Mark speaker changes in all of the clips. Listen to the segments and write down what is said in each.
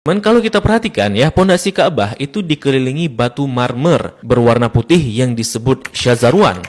Speaker 1: Kalau kita perhatikan ya, pondasi Ka'bah itu dikelilingi batu marmer berwarna putih yang disebut syazarwan.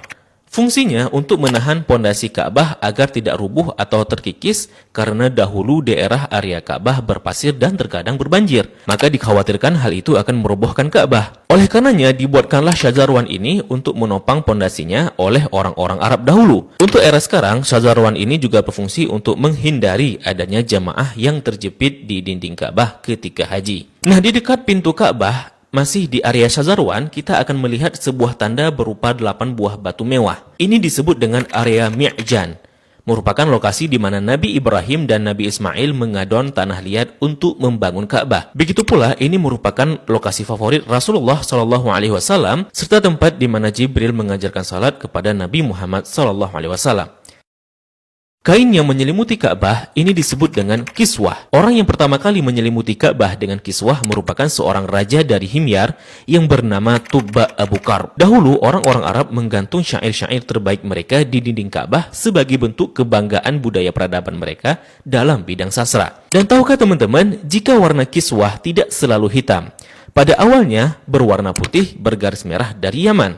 Speaker 1: Fungsinya untuk menahan pondasi Ka'bah agar tidak rubuh atau terkikis karena dahulu daerah area Ka'bah berpasir dan terkadang berbanjir. Maka dikhawatirkan hal itu akan merobohkan Ka'bah. Oleh karenanya dibuatkanlah syazarwan ini untuk menopang pondasinya oleh orang-orang Arab dahulu. Untuk era sekarang, syazarwan ini juga berfungsi untuk menghindari adanya jamaah yang terjepit di dinding Ka'bah ketika haji. Nah, di dekat pintu Ka'bah, masih di area syazarwan, kita akan melihat sebuah tanda berupa 8 buah batu mewah. Ini disebut dengan area Mi'jan, merupakan lokasi di mana Nabi Ibrahim dan Nabi Ismail mengadon tanah liat untuk membangun Ka'bah. Begitu pula, ini merupakan lokasi favorit Rasulullah SAW serta tempat di mana Jibril mengajarkan salat kepada Nabi Muhammad SAW. Kain yang menyelimuti Ka'bah ini disebut dengan kiswah. Orang yang pertama kali menyelimuti Ka'bah dengan kiswah merupakan seorang raja dari Himyar yang bernama Tubba Abu Karb. Dahulu orang-orang Arab menggantung syair-syair terbaik mereka di dinding Ka'bah sebagai bentuk kebanggaan budaya peradaban mereka dalam bidang sastra. Dan tahukah teman-teman, jika warna kiswah tidak selalu hitam. Pada awalnya berwarna putih bergaris merah dari Yaman.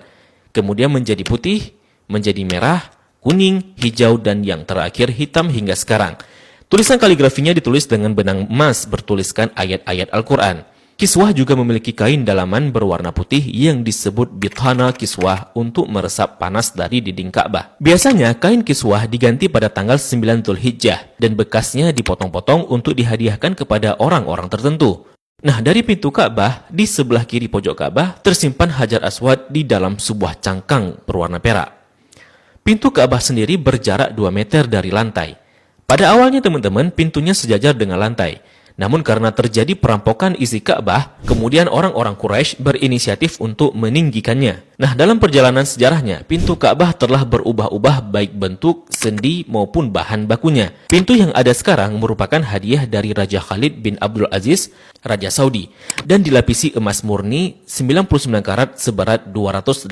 Speaker 1: Kemudian menjadi putih, menjadi merah, kuning, hijau, dan yang terakhir hitam hingga sekarang. Tulisan kaligrafinya ditulis dengan benang emas bertuliskan ayat-ayat Al-Quran. Kiswah juga memiliki kain dalaman berwarna putih yang disebut bithana kiswah untuk meresap panas dari dinding Ka'bah. Biasanya kain kiswah diganti pada tanggal 9 Dzulhijjah dan bekasnya dipotong-potong untuk dihadiahkan kepada orang-orang tertentu. Nah, dari pintu Ka'bah, di sebelah kiri pojok Ka'bah tersimpan Hajar Aswad di dalam sebuah cangkang berwarna perak. Pintu Ka'bah sendiri berjarak 2 meter dari lantai. Pada awalnya teman-teman, pintunya sejajar dengan lantai. Namun karena terjadi perampokan isi Ka'bah, kemudian orang-orang Quraisy berinisiatif untuk meninggikannya. Nah, dalam perjalanan sejarahnya, pintu Ka'bah telah berubah-ubah baik bentuk, sendi maupun bahan bakunya. Pintu yang ada sekarang merupakan hadiah dari Raja Khalid bin Abdul Aziz, Raja Saudi, dan dilapisi emas murni 99 karat seberat 280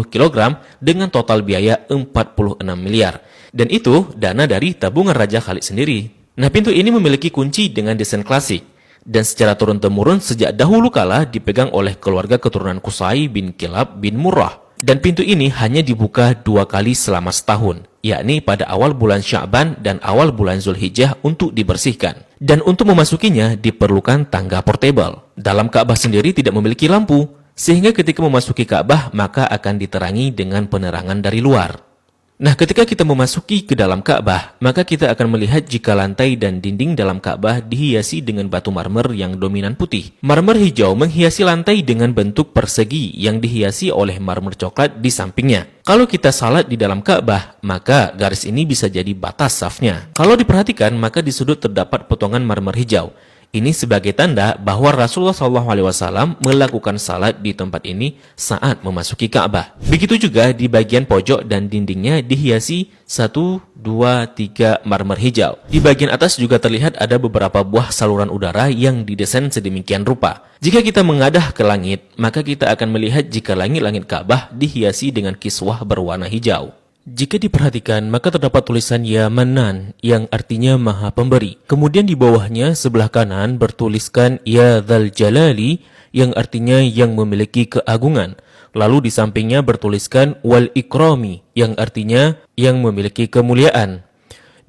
Speaker 1: kg dengan total biaya 46 miliar. Dan itu dana dari tabungan Raja Khalid sendiri. Nah, pintu ini memiliki kunci dengan desain klasik dan secara turun-temurun sejak dahulu kala dipegang oleh keluarga keturunan Qusay bin Kilab bin Murrah. Dan pintu ini hanya dibuka 2 kali selama setahun, yakni pada awal bulan Sya'ban dan awal bulan Zulhijjah untuk dibersihkan. Dan untuk memasukinya diperlukan tangga portable. Dalam Ka'bah sendiri tidak memiliki lampu, sehingga ketika memasuki Ka'bah maka akan diterangi dengan penerangan dari luar. Nah, ketika kita memasuki ke dalam Ka'bah, maka kita akan melihat jika lantai dan dinding dalam Ka'bah dihiasi dengan batu marmer yang dominan putih. Marmer hijau menghiasi lantai dengan bentuk persegi yang dihiasi oleh marmer coklat di sampingnya. Kalau kita salat di dalam Ka'bah, maka garis ini bisa jadi batas safnya. Kalau diperhatikan, maka di sudut terdapat potongan marmer hijau. Ini sebagai tanda bahwa Rasulullah SAW melakukan salat di tempat ini saat memasuki Ka'bah. Begitu juga di bagian pojok dan dindingnya dihiasi 1, 2, 3 marmer hijau. Di bagian atas juga terlihat ada beberapa buah saluran udara yang didesain sedemikian rupa. Jika kita mengadah ke langit, maka kita akan melihat jika langit-langit Ka'bah dihiasi dengan kiswah berwarna hijau. Jika diperhatikan, maka terdapat tulisan Ya Manan yang artinya Maha Pemberi. Kemudian di bawahnya sebelah kanan bertuliskan Ya Dzal Jalali yang artinya yang memiliki keagungan. Lalu di sampingnya bertuliskan Wal Ikrami yang artinya yang memiliki kemuliaan.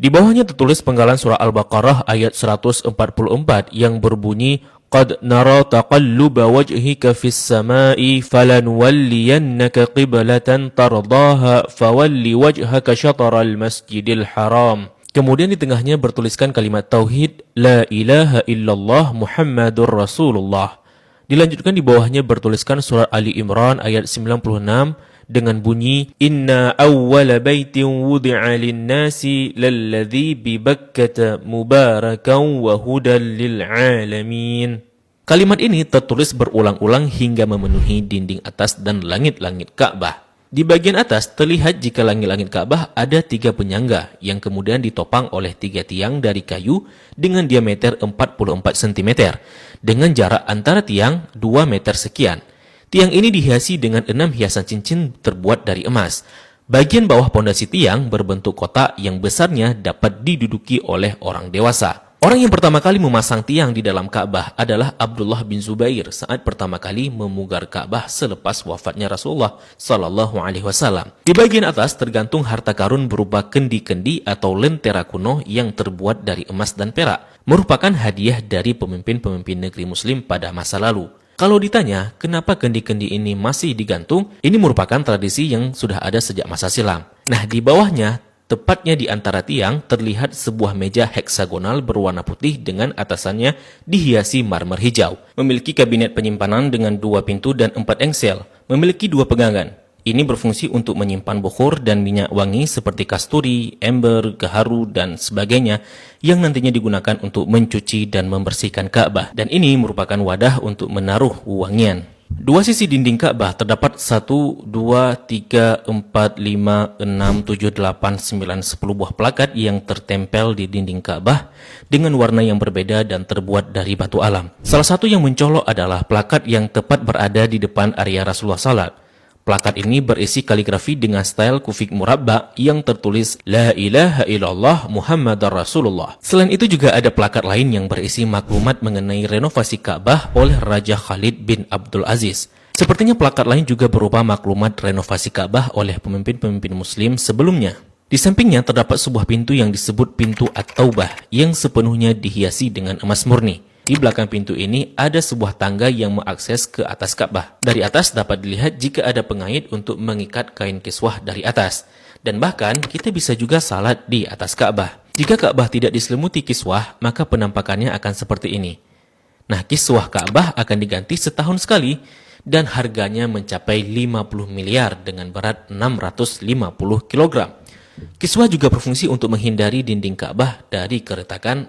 Speaker 1: Di bawahnya tertulis penggalan surah Al-Baqarah ayat 144 yang berbunyi Qad nara taqalluba wajhika fis samai falanuwalliyannaka qiblatan tardaha fawalli wajhaka syatral masjidil haram. Kemudian di tengahnya bertuliskan kalimat tauhid La ilaha illallah Muhammadur Rasulullah. Dilanjutkan di bawahnya bertuliskan surah Ali Imran ayat 96 dengan bunyi Inna awwala baitin wudi'a lin-nasi lalladzi bi Bakkata mubarakan wa hudan lil alamin. Kalimat ini tertulis berulang-ulang hingga memenuhi dinding atas dan langit-langit Ka'bah. Di bagian atas terlihat jika langit-langit Ka'bah ada 3 penyangga yang kemudian ditopang oleh 3 tiang dari kayu dengan diameter 44 cm dengan jarak antara tiang 2 meter sekian. Tiang ini dihiasi dengan 6 hiasan cincin terbuat dari emas. Bagian bawah pondasi tiang berbentuk kotak yang besarnya dapat diduduki oleh orang dewasa. Orang yang pertama kali memasang tiang di dalam Ka'bah adalah Abdullah bin Zubair saat pertama kali memugar Ka'bah selepas wafatnya Rasulullah Sallallahu Alaihi Wasallam. Di bagian atas tergantung harta karun berupa kendi-kendi atau lentera kuno yang terbuat dari emas dan perak, merupakan hadiah dari pemimpin-pemimpin negeri Muslim pada masa lalu. Kalau ditanya kenapa kendi-kendi ini masih digantung, ini merupakan tradisi yang sudah ada sejak masa silam. Nah, di bawahnya, tepatnya di antara tiang, terlihat sebuah meja heksagonal berwarna putih dengan atasannya dihiasi marmer hijau. Memiliki kabinet penyimpanan dengan 2 pintu dan 4 engsel. Memiliki 2 pegangan. Ini berfungsi untuk menyimpan bukhur dan minyak wangi seperti kasturi, ember, gaharu, dan sebagainya yang nantinya digunakan untuk mencuci dan membersihkan Ka'bah. Dan ini merupakan wadah untuk menaruh wangian. 2 sisi dinding Ka'bah terdapat 1, 2, 3, 4, 5, 6, 7, 8, 9, 10 buah plakat yang tertempel di dinding Ka'bah dengan warna yang berbeda dan terbuat dari batu alam. Salah satu yang mencolok adalah plakat yang tepat berada di depan area Rasulullah Salat. Plakat ini berisi kaligrafi dengan style kufik murabba yang tertulis La ilaha illallah Muhammadar Rasulullah. Selain itu juga ada plakat lain yang berisi maklumat mengenai renovasi Ka'bah oleh Raja Khalid bin Abdul Aziz. Sepertinya plakat lain juga berupa maklumat renovasi Ka'bah oleh pemimpin-pemimpin Muslim sebelumnya. Di sampingnya terdapat sebuah pintu yang disebut pintu At-Taubah yang sepenuhnya dihiasi dengan emas murni. Di belakang pintu ini ada sebuah tangga yang mengakses ke atas Ka'bah. Dari atas dapat dilihat jika ada pengait untuk mengikat kain kiswah dari atas. Dan bahkan kita bisa juga salat di atas Ka'bah. Jika Ka'bah tidak diselimuti kiswah, maka penampakannya akan seperti ini. Nah, kiswah Ka'bah akan diganti setahun sekali dan harganya mencapai 50 miliar dengan berat 650 kg. Kiswah juga berfungsi untuk menghindari dinding Ka'bah dari keretakan